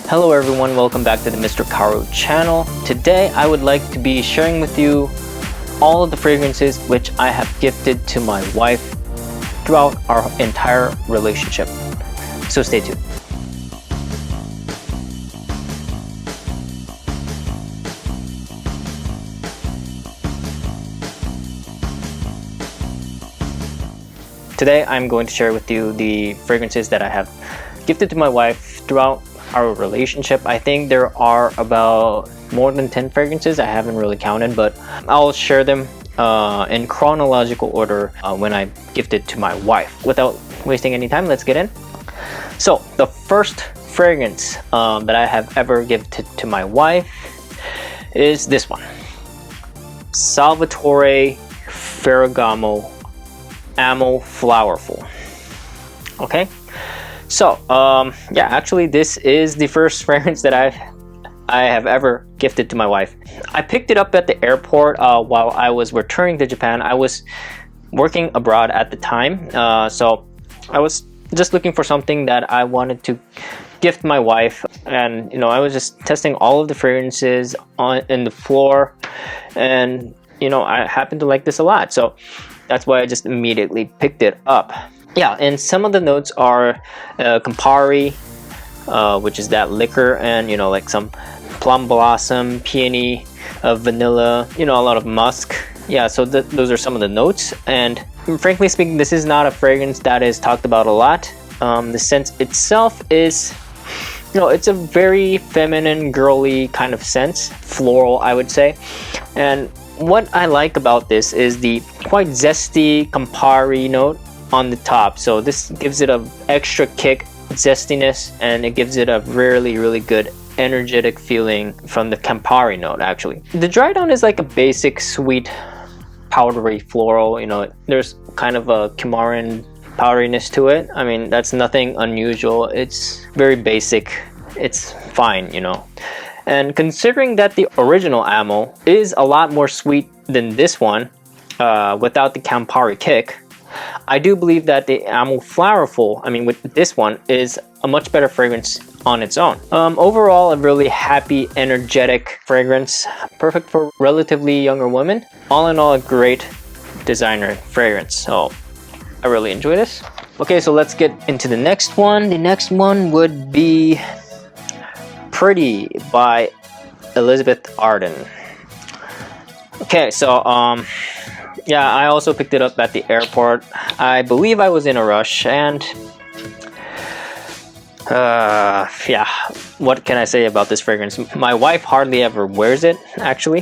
Hello everyone, welcome back to the Mr. Caro channel. Today I would like to be sharing with you all of the fragrances which I have gifted to my wife throughout our entire relationship. So stay tuned. Today I'm going to share with you the fragrances that I have gifted to my wife throughout our relationship. I think there are about more than 10 fragrances. I haven't really counted, but I'll share them in chronological order when I gifted to my wife. Without wasting any time, let's get in. So the first fragrance that I have ever gifted to my wife is this one. Salvatore Ferragamo Ammo Flowerful. Okay, so yeah, actually this is the first fragrance that I have ever gifted to my wife. I picked it up at the airport while I was returning to Japan. I was working abroad at the time, so I was just looking for something that I wanted to gift my wife, and I was just testing all of the fragrances in the floor, and I happened to like this a lot, so that's why I just immediately picked it up. Yeah, and some of the notes are Campari, which is that liquor, and like some plum blossom, peony, vanilla, a lot of musk. Yeah, so those are some of the notes, and frankly speaking, this is not a fragrance that is talked about a lot. The scent itself is, it's a very feminine, girly kind of scent, floral, I would say. And what I like about this is the quite zesty Campari note on the top. So this gives it a extra kick, zestiness, and it gives it a really good energetic feeling from the Campari note. Actually, the dry down is like a basic sweet powdery floral. There's kind of a Campari powderiness to it. I mean, that's nothing unusual. It's very basic. It's fine, And considering that the original Ammo is a lot more sweet than this one, without the Campari kick, I do believe that the Ammo Flowerful, with this one, is a much better fragrance on its own. Overall, a really happy, energetic fragrance, perfect for relatively younger women. All in all, a great designer fragrance. So I really enjoy this. Okay, so let's get into the next one. The next one would be Pretty by Elizabeth Arden. Okay, so yeah, I also picked it up at the airport. I believe I was in a rush, and yeah, what can I say about this fragrance? My wife hardly ever wears it, actually.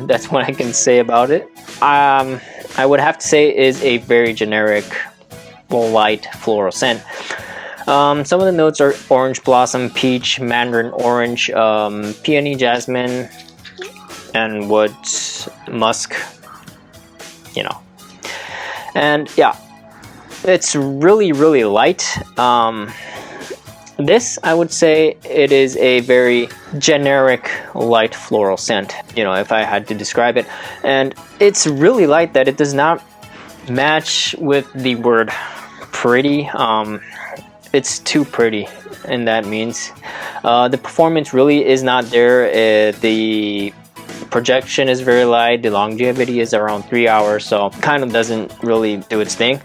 That's what I can say about it. I would have to say it is a very generic light floral scent. Some of the notes are orange blossom, peach, mandarin orange, peony, jasmine, and wood, musk, And yeah, it's really light. This, I would say, it is a very generic light floral scent, if I had to describe it. And it's really light that it does not match with the word pretty. It's too pretty, and that means the performance really is not there. The projection is very light. The longevity is around 3 hours, so kind of doesn't really do its thing.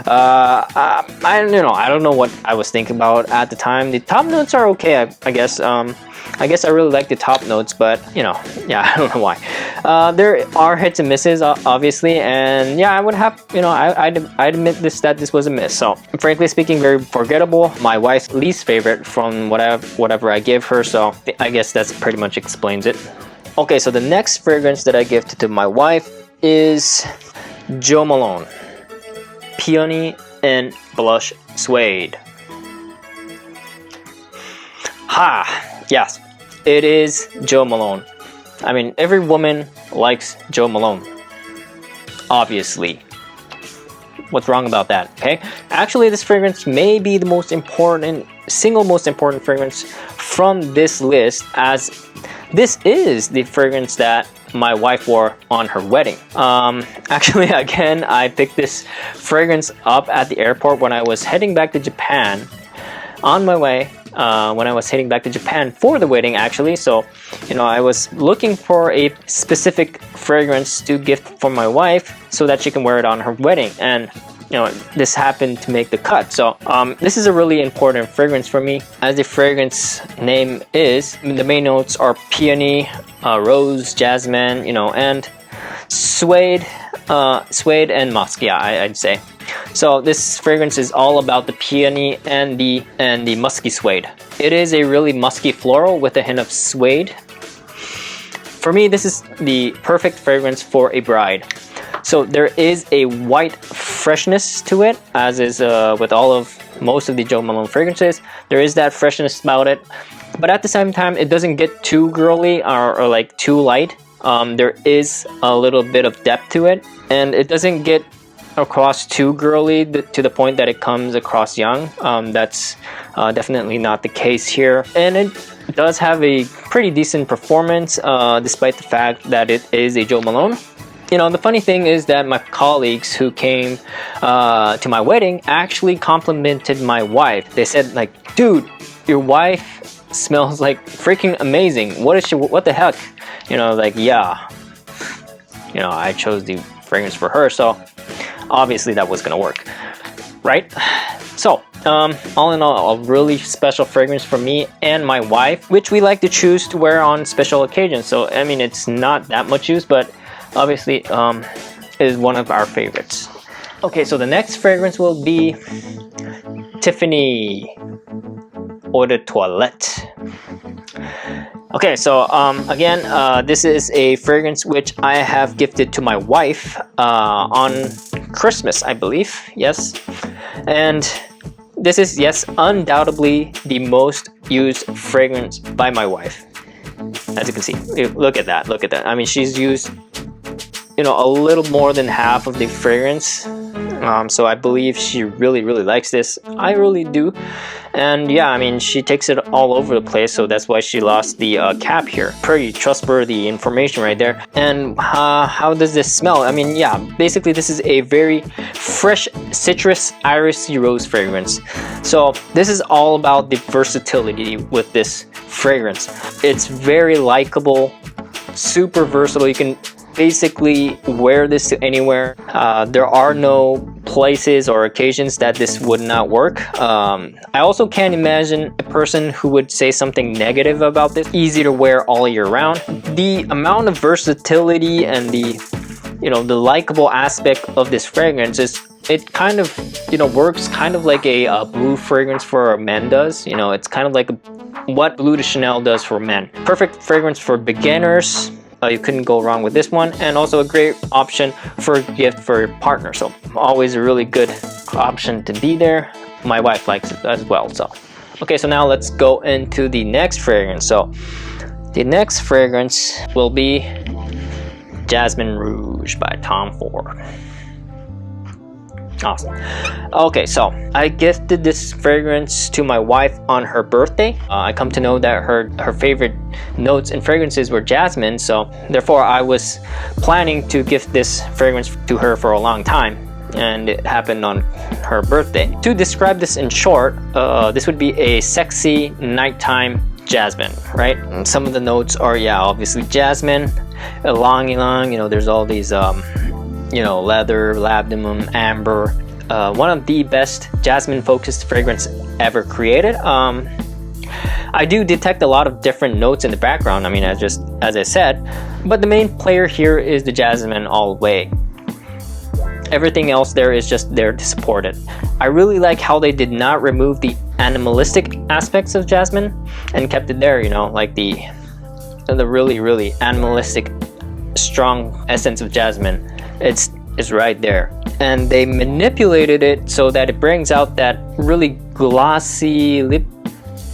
I don't know what I was thinking about at the time. The top notes are okay, I guess. I guess I really like the top notes, but yeah, I don't know why. There are hits and misses, obviously, and yeah, I would have, I'd admit that this was a miss. So, frankly speaking, very forgettable. My wife's least favorite from whatever I give her. So, I guess that's pretty much explains it. Okay, so the next fragrance that I gifted to my wife is Jo Malone Peony and Blush Suede. Yes, it is Jo Malone. Every woman likes Jo Malone, obviously. What's wrong about that? Okay, actually, this fragrance may be the single most important fragrance from this list, as this is the fragrance that my wife wore on her wedding. Actually, again, I picked this fragrance up at the airport when I was heading back to Japan. On my way, when I was heading back to Japan for the wedding, actually. So, you know, I was looking for a specific fragrance to gift for my wife so that she can wear it on her wedding. And you know, this happened to make the cut. So this is a really important fragrance for me. As the fragrance name is, the main notes are Peony, Rose, Jasmine, you know, and Suede, and musk. Yeah, I'd say. So this fragrance is all about the peony and the musky suede. It is a really musky floral with a hint of suede. For me, this is the perfect fragrance for a bride. So there is a white freshness to it, as is with most of the Jo Malone fragrances. There is that freshness about it, but at the same time, it doesn't get too girly or like too light. There is a little bit of depth to it, and it doesn't get across too girly to the point that it comes across young. That's definitely not the case here, and it does have a pretty decent performance despite the fact that it is a Jo Malone. You know, the funny thing is that my colleagues who came to my wedding actually complimented my wife. They said like, dude, your wife smells like freaking amazing. What the heck? You know, like, yeah, you know, I chose the fragrance for her, so obviously that was gonna work, right? So all in all, a really special fragrance for me and my wife, which we like to choose to wear on special occasions. So I mean, it's not that much use, but obviously is one of our favorites. Okay, so the next fragrance will be Tiffany Toilette. Okay, so again, this is a fragrance which I have gifted to my wife on Christmas, I believe. Yes, and this is, yes, undoubtedly the most used fragrance by my wife. As you can see, look at that, look at that. I mean, she's used, you know, a little more than half of the fragrance. So I believe she really likes this. I really do. And yeah, I mean, she takes it all over the place, so that's why she lost the cap here. Pretty trustworthy information right there. And how does this smell? I mean, yeah, basically this is a very fresh citrus irisy rose fragrance. So this is all about the versatility with this fragrance. It's very likable, super versatile. You can basically wear this to anywhere. There are no places or occasions that this would not work. I also can't imagine a person who would say something negative about this. Easy to wear all year round. The amount of versatility and the, you know, the likable aspect of this fragrance is, it kind of, you know, works kind of like a blue fragrance for men does. You know, it's kind of like what Bleu de Chanel does for men. Perfect fragrance for beginners. You couldn't go wrong with this one, and also a great option for a gift for your partner. So always a really good option to be there. My wife likes it as well. So okay, so now let's go into the next fragrance. So the next fragrance will be Jasmine Rouge by Tom Ford. Awesome. Okay, so I gifted this fragrance to my wife on her birthday. I come to know that her favorite notes and fragrances were jasmine, so therefore I was planning to gift this fragrance to her for a long time, and it happened on her birthday. To describe this in short, this would be a sexy nighttime jasmine, right? And some of the notes are, yeah, obviously jasmine, ylang ylang, you know, there's all these you know, leather, labdanum, amber. One of the best jasmine-focused fragrance ever created. I do detect a lot of different notes in the background. I mean, as I said, but the main player here is the jasmine all the way. Everything else there is just there to support it. I really like how they did not remove the animalistic aspects of jasmine and kept it there. You know, like the really animalistic, strong essence of jasmine. It's right there, and they manipulated it so that it brings out that really glossy lip.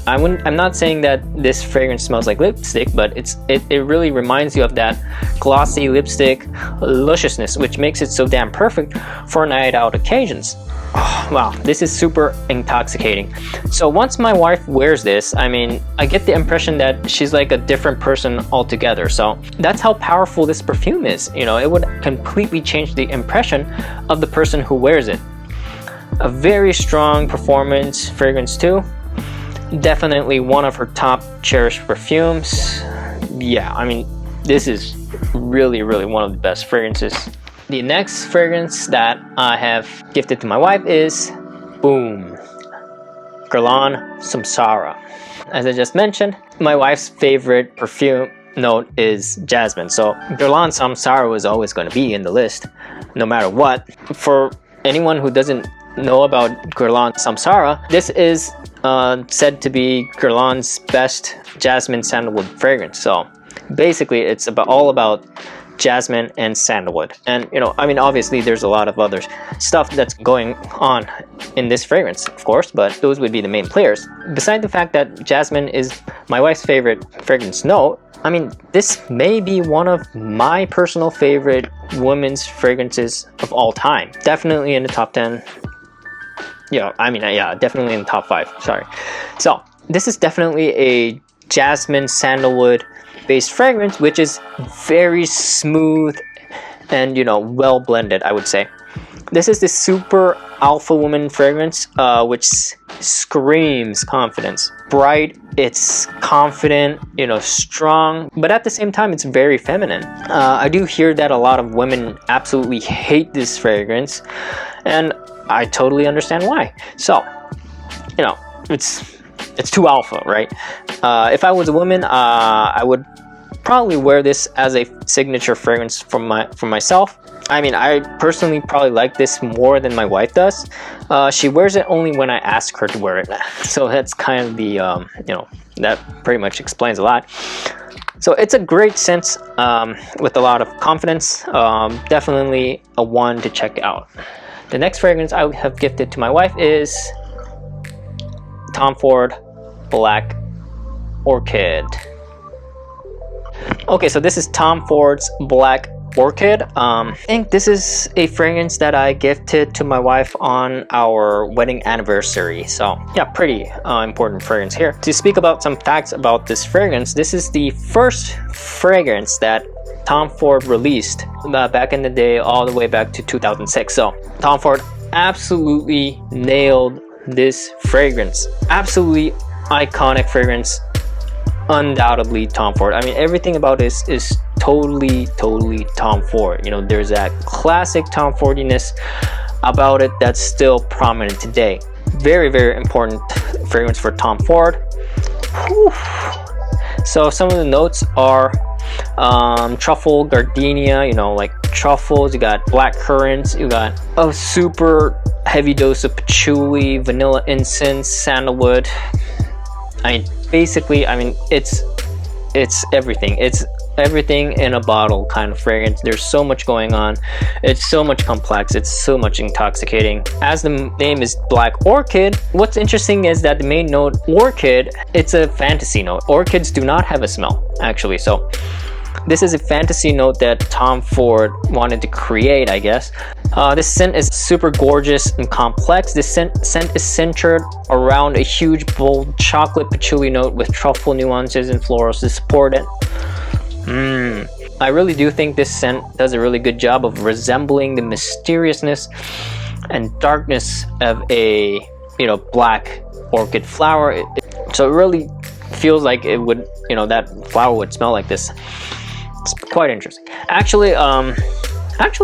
I'm not saying that this fragrance smells like lipstick, but it really reminds you of that glossy lipstick lusciousness, which makes it so damn perfect for night out occasions. Oh, wow, this is super intoxicating. So once my wife wears this, I mean, I get the impression that she's like a different person altogether. So that's how powerful this perfume is. You know, it would completely change the impression of the person who wears it. A very strong performance fragrance too. definitely one of her top cherished perfumes. Yeah, I mean, this is really one of the best fragrances. The next fragrance that I have gifted to my wife is boom, Garland Samsara. As I just mentioned, my wife's favorite perfume note is Jasmine, so Garland Samsara was always going to be in the list no matter what. For anyone who doesn't know about Garland Samsara, this is said to be Garland's best jasmine sandalwood fragrance. So basically it's all about jasmine and sandalwood, and you know, I mean, obviously there's a lot of other stuff that's going on in this fragrance, of course, but those would be the main players. Besides the fact that jasmine is my wife's favorite fragrance note, I mean, this may be one of my personal favorite women's fragrances of all time. Definitely in the top 10. Yeah, I mean, yeah, definitely in the top 5, sorry. So this is definitely a jasmine sandalwood based fragrance, which is very smooth and, you know, well blended, I would say. This is the super alpha woman fragrance, which screams confidence. Bright, it's confident, you know, strong, but at the same time it's very feminine. I do hear that a lot of women absolutely hate this fragrance, and I totally understand why. So, you know, it's too alpha, right? If I was a woman, I would probably wear this as a signature fragrance for myself. I mean, I personally probably like this more than my wife does. She wears it only when I ask her to wear it. So that's kind of the, you know, that pretty much explains a lot. So it's a great scent with a lot of confidence. Definitely a one to check out. The next fragrance I have gifted to my wife is Tom Ford Black Orchid. Okay, so this is Tom Ford's Black Orchid. I think this is a fragrance that I gifted to my wife on our wedding anniversary. So yeah, pretty important fragrance here. To speak about some facts about this fragrance, this is the first fragrance that Tom Ford released back in the day, all the way back to 2006. So Tom Ford absolutely nailed this fragrance. Absolutely iconic fragrance. Undoubtedly Tom Ford. I mean, everything about this is totally Tom Ford. You know, there's that classic Tom Fordiness about it that's still prominent today. Very important fragrance for Tom Ford. Whew. So some of the notes are truffle, gardenia, you know, like truffles. You got black currants, you got a super heavy dose of patchouli, vanilla incense, sandalwood. I mean, basically, I mean, it's everything. It's everything in a bottle kind of fragrance. There's so much going on. It's so much complex. It's so much intoxicating. As the name is Black Orchid, what's interesting is that the main note, orchid, it's a fantasy note. Orchids do not have a smell, actually. So this is a fantasy note that Tom Ford wanted to create, I guess. This scent is super gorgeous and complex. This scent is centered around a huge, bold chocolate patchouli note with truffle nuances and florals to support it. I really do think this scent does a really good job of resembling the mysteriousness and darkness of a, you know, black orchid flower. So it really feels like it would, you know, that flower would smell like this. It's quite interesting. Actually,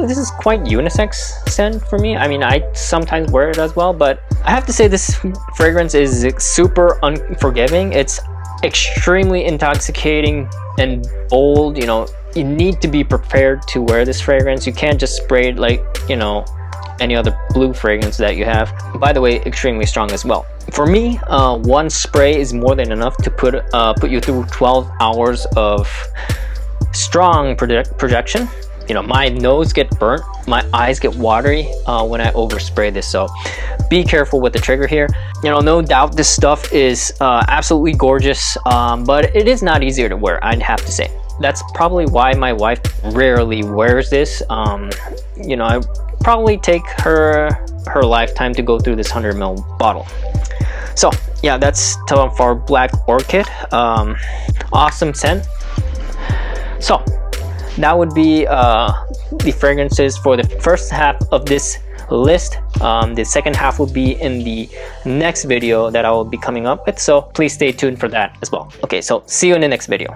this is quite unisex scent for me. I mean, I sometimes wear it as well, but I have to say this fragrance is super unforgiving. It's extremely intoxicating and bold. You know, you need to be prepared to wear this fragrance. You can't just spray it like, you know, any other blue fragrance that you have. By the way, extremely strong as well. For me, one spray is more than enough to put you through 12 hours of strong projection. You know, my nose gets burnt, my eyes get watery when I overspray this, so be careful with the trigger here. You know, no doubt this stuff is absolutely gorgeous, but it is not easier to wear, I'd have to say. That's probably why my wife rarely wears this. You know, I probably take her lifetime to go through this 100 ml bottle. So yeah, that's Tom Ford Black Orchid. Awesome scent. So that would be the fragrances for the first half of this list. The second half will be in the next video that I will be coming up with, so please stay tuned for that as well. Okay, so see you in the next video.